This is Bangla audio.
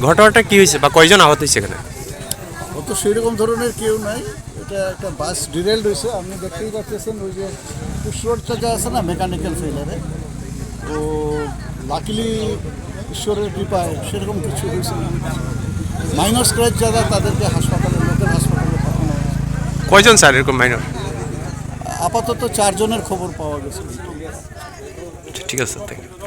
ঘটনাটা কি হয়েছে বা কয়জন আহত হয়েছে এখানে? ও তো সেরকম ধরনের কেউ নাই, এটা একটা বাস ডিরেলড হয়েছে। আপনি দেখতেই পাচ্ছেন ওই যে পুষ্রোডটা যা আছে না মেকানিক্যাল ফেলারে, তো লাকিলি ঈশ্বরের কৃপায় সেরকম কিছু হয়েছে না। মাইনর স্ক্র্যাচ যারা তাদেরকে হাসপাতালে, লোকাল হাসপাতালে পাঠানো হয়। কয়জন স্যার এরকম মাইনর? আপাতত 4 জনের খবর পাওয়া গেছে। ঠিক আছে, থ্যাংক ইউ।